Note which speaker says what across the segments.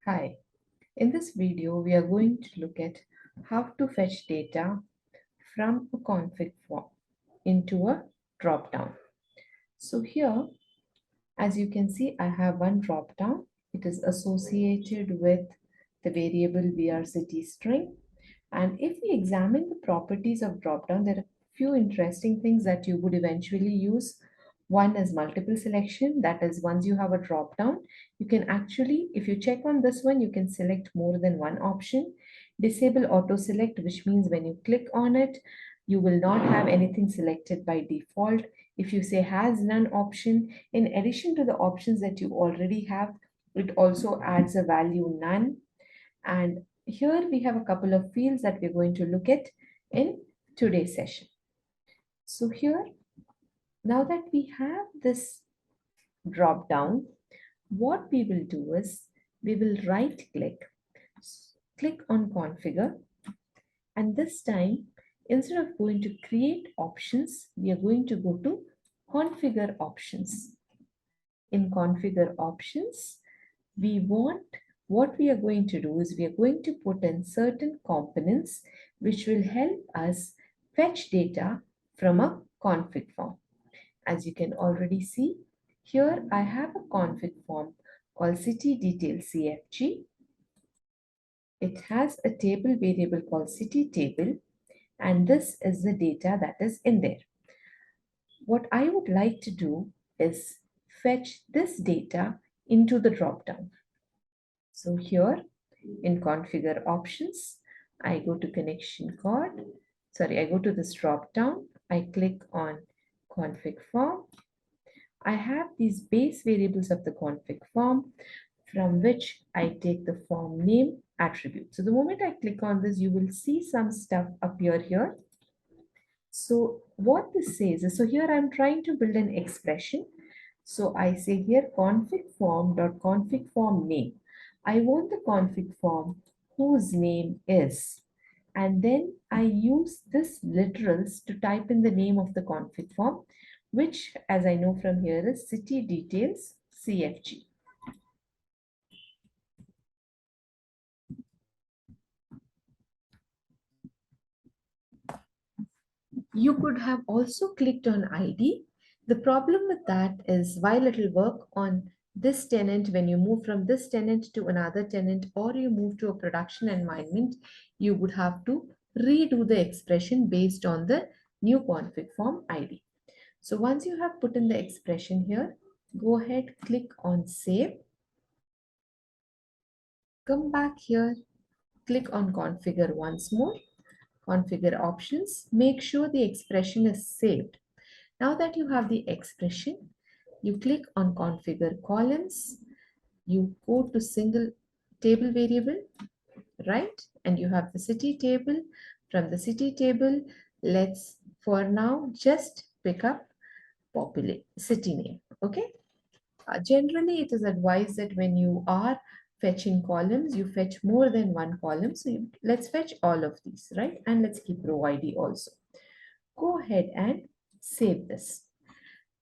Speaker 1: Hi, in this video we are going to look at how to fetch data from a config form into a dropdown. So here, as you can see, I have one dropdown. It is associated with the variable VRCT string. And if we examine the properties of dropdown, there are a few interesting things that you would eventually use. One is multiple selection. That is, once you have a dropdown, you can actually, if you check on this one, you can select more than one option. Disable auto select, which means when you click on it, you will not have anything selected by default. If you say has none option, in addition to the options that you already have, it also adds a value none. And here we have a couple of fields that we're going to look at in today's session. So here, now that we have this drop down, what we will do is we will right click on configure, and this time instead of going to create options, we are going to go to configure options. In configure options, what we are going to do is we are going to put in certain components which will help us fetch data from a config form. As you can already see, here I have a config form called city detail CFG. It has a table variable called city table, and this is the data that is in there. What I would like to do is fetch this data into the dropdown. So here in configure options, I go to connection card. I go to this drop down. I click on config form. I have these base variables of the config form from which I take the form name attribute. So the moment I click on this, you will see some stuff appear here. So what this says is, so here I'm trying to build an expression. So I say here config form name. I want the config form whose name is. And then I use this literals to type in the name of the config form, which, as I know from here, is city details CFG. You could have also clicked on ID. The problem with that is while it will work on this tenant, when you move from this tenant to another tenant or you move to a production environment, you would have to redo the expression based on the new config form ID. So once you have put in the expression here, go ahead, click on save. Come back here, click on configure once more, configure options, make sure the expression is saved. Now that you have the expression, you click on configure columns, you go to single table variable, right? And you have the city table. From the city table, let's for now just pick up city name, okay? Generally, it is advised that when you are fetching columns, you fetch more than one column. So let's fetch all of these, right? And let's keep row ID also. Go ahead and save this.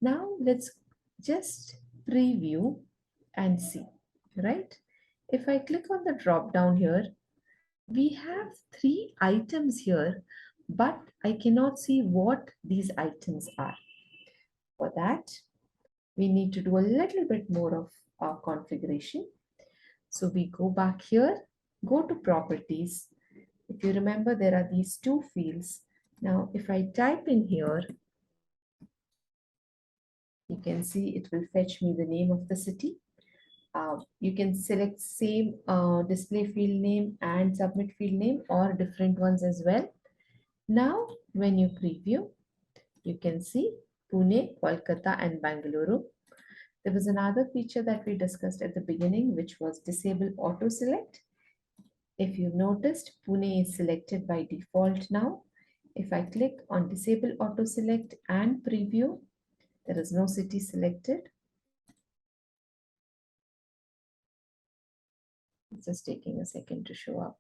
Speaker 1: Now let's just preview and see, right? If I click on the drop down here, we have 3 items here, but I cannot see what these items are. For that, we need to do a little bit more of our configuration. So we go back here, go to properties. If you remember, there are these 2 fields. Now, if I type in here, you can see it will fetch me the name of the city. You can select same display field name and submit field name or different ones as well. Now, when you preview, you can see Pune, Kolkata, and Bangalore. There was another feature that we discussed at the beginning, which was disable auto select. If you noticed, Pune is selected by default now. If I click on disable auto select and preview, there is no city selected. It's just taking a second to show up.